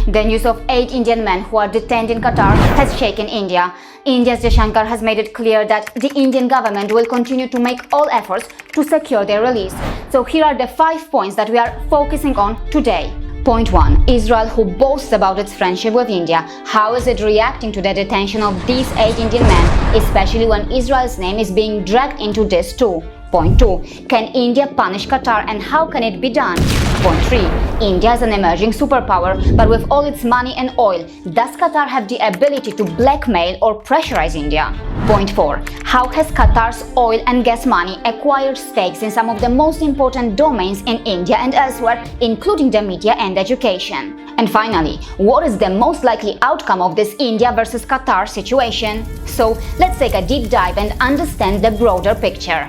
The news of 8 Indian men who are detained in Qatar has shaken India. India's Jaishankar has made it clear that the Indian government will continue to make all efforts to secure their release. So here are the 5 points that we are focusing on today. Point 1. Israel, who boasts about its friendship with India. How is it reacting to the detention of these 8 Indian men, especially when Israel's name is being dragged into this too? Point 2. Can India punish Qatar, and how can it be done? Point 3. India is an emerging superpower, but with all its money and oil, does Qatar have the ability to blackmail or pressurize India? Point 4. How has Qatar's oil and gas money acquired stakes in some of the most important domains in India and elsewhere, including the media and education? And finally, what is the most likely outcome of this India versus Qatar situation? So let's take a deep dive and understand the broader picture.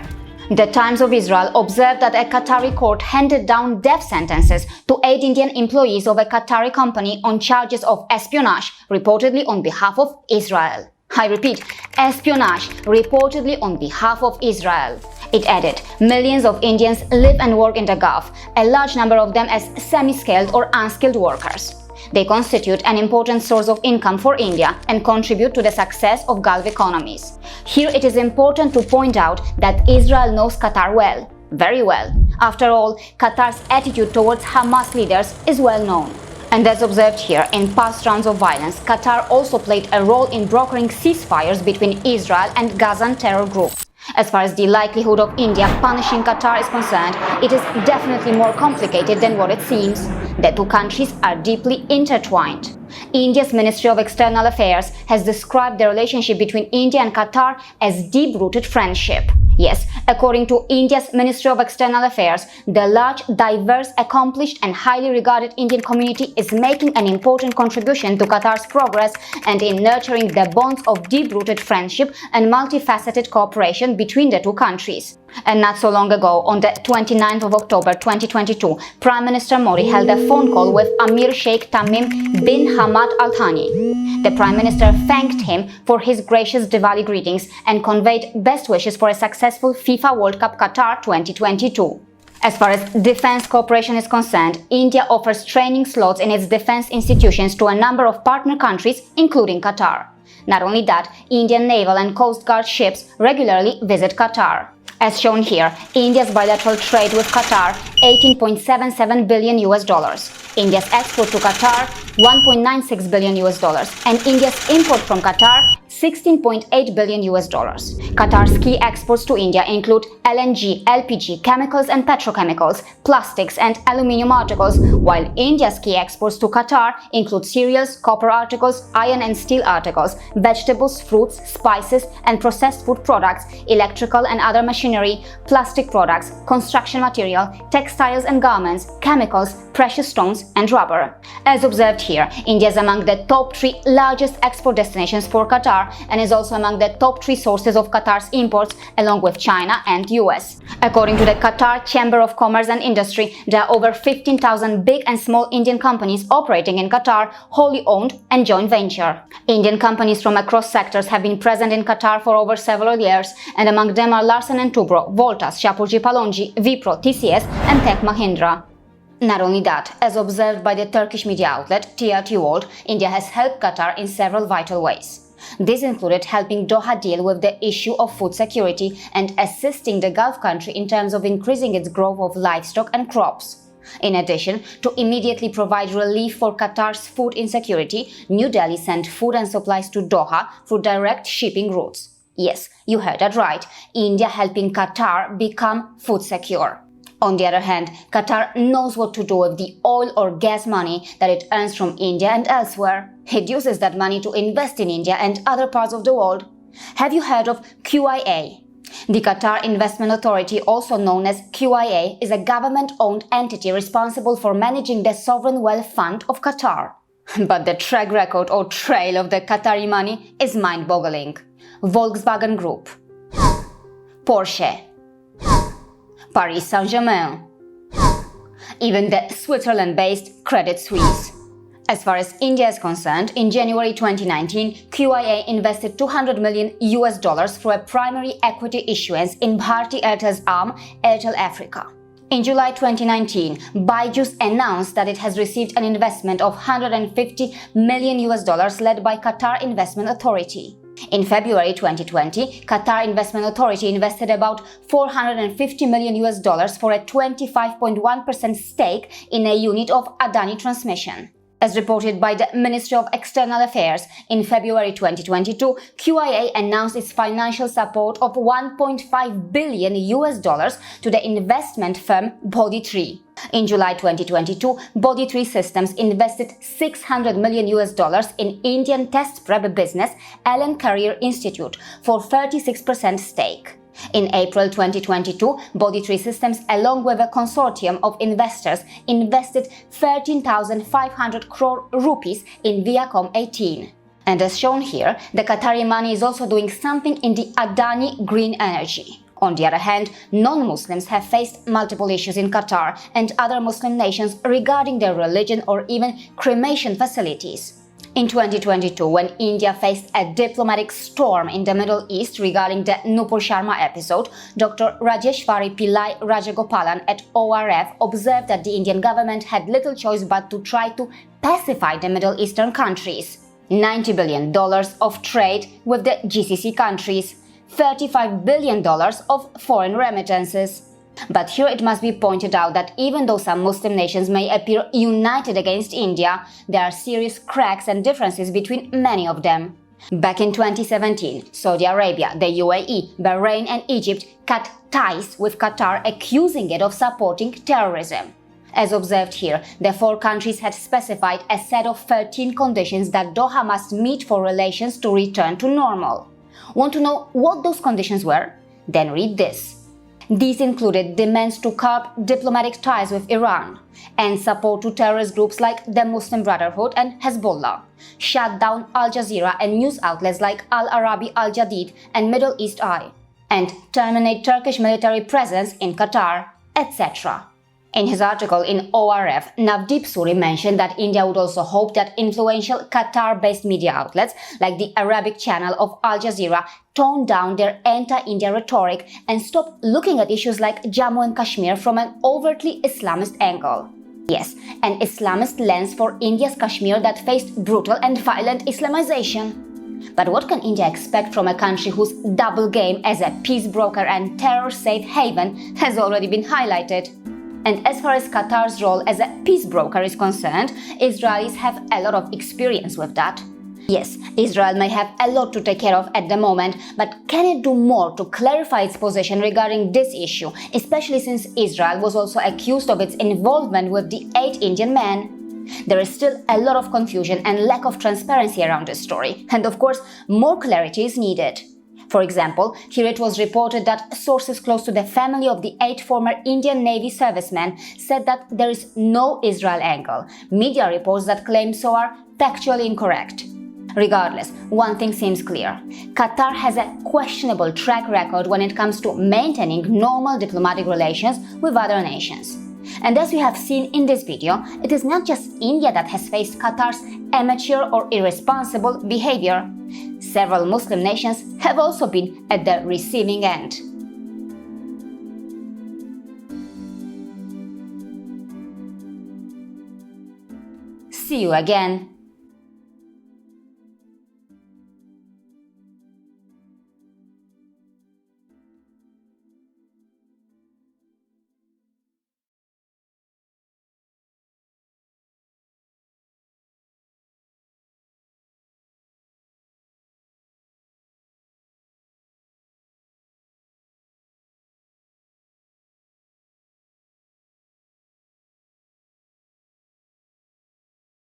The Times of Israel observed that a Qatari court handed down death sentences to 8 Indian employees of a Qatari company on charges of espionage, reportedly on behalf of Israel. I repeat, espionage, reportedly on behalf of Israel. It added, millions of Indians live and work in the Gulf, a large number of them as semi-skilled or unskilled workers. They constitute an important source of income for India and contribute to the success of Gulf economies. Here it is important to point out that Israel knows Qatar well, very well. After all, Qatar's attitude towards Hamas leaders is well known. And as observed here, in past rounds of violence, Qatar also played a role in brokering ceasefires between Israel and Gazan terror group. As far as the likelihood of India punishing Qatar is concerned, it is definitely more complicated than what it seems. The two countries are deeply intertwined. India's Ministry of External Affairs has described the relationship between India and Qatar as deep-rooted friendship. Yes, according to India's Ministry of External Affairs, the large, diverse, accomplished and highly regarded Indian community is making an important contribution to Qatar's progress and in nurturing the bonds of deep-rooted friendship and multifaceted cooperation between the two countries. And not so long ago, on the 29th of October 2022, Prime Minister Modi held a phone call with Amir Sheikh Tamim bin Hamad Al Thani. The Prime Minister thanked him for his gracious Diwali greetings and conveyed best wishes for a successful FIFA World Cup Qatar 2022. As far as defense cooperation is concerned, India offers training slots in its defense institutions to a number of partner countries, including Qatar. Not only that, Indian naval and coast guard ships regularly visit Qatar. As shown here, India's bilateral trade with Qatar, $18.77 billion. India's export to Qatar, $1.96 billion. And India's import from Qatar, $16.8 billion. Qatar's key exports to India include LNG, LPG, chemicals and petrochemicals, plastics and aluminium articles, while India's key exports to Qatar include cereals, copper articles, iron and steel articles, vegetables, fruits, spices and processed food products, electrical and other machinery, plastic products, construction material, textiles and garments, chemicals, precious stones and rubber. As observed here, India is among the top 3 largest export destinations for Qatar and is also among the top 3 sources of Qatar's imports, along with China and US. According to the Qatar Chamber of Commerce and Industry, there are over 15,000 big and small Indian companies operating in Qatar, wholly owned and joint venture. Indian companies from across sectors have been present in Qatar for over several years, and among them are Larsen & Toubro, Voltas, Shapoorji Pallonji, Wipro, TCS and Tech Mahindra. Not only that, as observed by the Turkish media outlet TRT World, India has helped Qatar in several vital ways. This included helping Doha deal with the issue of food security and assisting the Gulf country in terms of increasing its growth of livestock and crops. In addition, to immediately provide relief for Qatar's food insecurity, New Delhi sent food and supplies to Doha through direct shipping routes. Yes, you heard that right. India helping Qatar become food secure. On the other hand, Qatar knows what to do with the oil or gas money that it earns from India and elsewhere. It uses that money to invest in India and other parts of the world. Have you heard of QIA? The Qatar Investment Authority, also known as QIA, is a government-owned entity responsible for managing the sovereign wealth fund of Qatar. But the track record or trail of the Qatari money is mind-boggling. Volkswagen Group, Porsche, Paris Saint-Germain, even the Switzerland-based Credit Suisse. As far as India is concerned, in January 2019, QIA invested $200 million through a primary equity issuance in Bharti Airtel's arm, Airtel Africa. In July 2019, Byju's announced that it has received an investment of $150 million led by Qatar Investment Authority. In February 2020, Qatar Investment Authority invested about $450 million for a 25.1% stake in a unit of Adani Transmission. As reported by the Ministry of External Affairs, in February 2022, QIA announced its financial support of $1.5 billion to the investment firm Bodhi3. In July 2022, Bodhi3 Systems invested $600 million in Indian test prep business Allen Career Institute for 36% stake. In April 2022, Bodhi3 Systems, along with a consortium of investors, invested 13,500 crore rupees in Viacom18. And as shown here, the Qatari money is also doing something in the Adani green energy. On the other hand, non-Muslims have faced multiple issues in Qatar and other Muslim nations regarding their religion or even cremation facilities. In 2022, when India faced a diplomatic storm in the Middle East regarding the Nupur Sharma episode, Dr. Rajeshwari Pillai Rajagopalan at ORF observed that the Indian government had little choice but to try to pacify the Middle Eastern countries. $90 billion of trade with the GCC countries, $35 billion of foreign remittances. But here it must be pointed out that even though some Muslim nations may appear united against India, there are serious cracks and differences between many of them. Back in 2017, Saudi Arabia, the UAE, Bahrain and Egypt cut ties with Qatar, accusing it of supporting terrorism. As observed here, the four countries had specified a set of 13 conditions that Doha must meet for relations to return to normal. Want to know what those conditions were? Then read this. These included demands to curb diplomatic ties with Iran and support to terrorist groups like the Muslim Brotherhood and Hezbollah, shut down Al Jazeera and news outlets like Al Arabi Al Jadid and Middle East Eye, and terminate Turkish military presence in Qatar, etc. In his article in ORF, Navdeep Suri mentioned that India would also hope that influential Qatar-based media outlets like the Arabic channel of Al Jazeera tone down their anti-India rhetoric and stop looking at issues like Jammu and Kashmir from an overtly Islamist angle. Yes, an Islamist lens for India's Kashmir that faced brutal and violent Islamization. But what can India expect from a country whose double game as a peace broker and terror safe haven has already been highlighted? And as far as Qatar's role as a peace broker is concerned, Israelis have a lot of experience with that. Yes, Israel may have a lot to take care of at the moment, but can it do more to clarify its position regarding this issue, especially since Israel was also accused of its involvement with the 8 Indian men? There is still a lot of confusion and lack of transparency around this story, and of course, more clarity is needed. For example, here it was reported that sources close to the family of the 8 former Indian Navy servicemen said that there is no Israel angle. Media reports that claim so are factually incorrect. Regardless, one thing seems clear. Qatar has a questionable track record when it comes to maintaining normal diplomatic relations with other nations. And as we have seen in this video, it is not just India that has faced Qatar's amateur or irresponsible behavior. Several Muslim nations have also been at the receiving end. See you again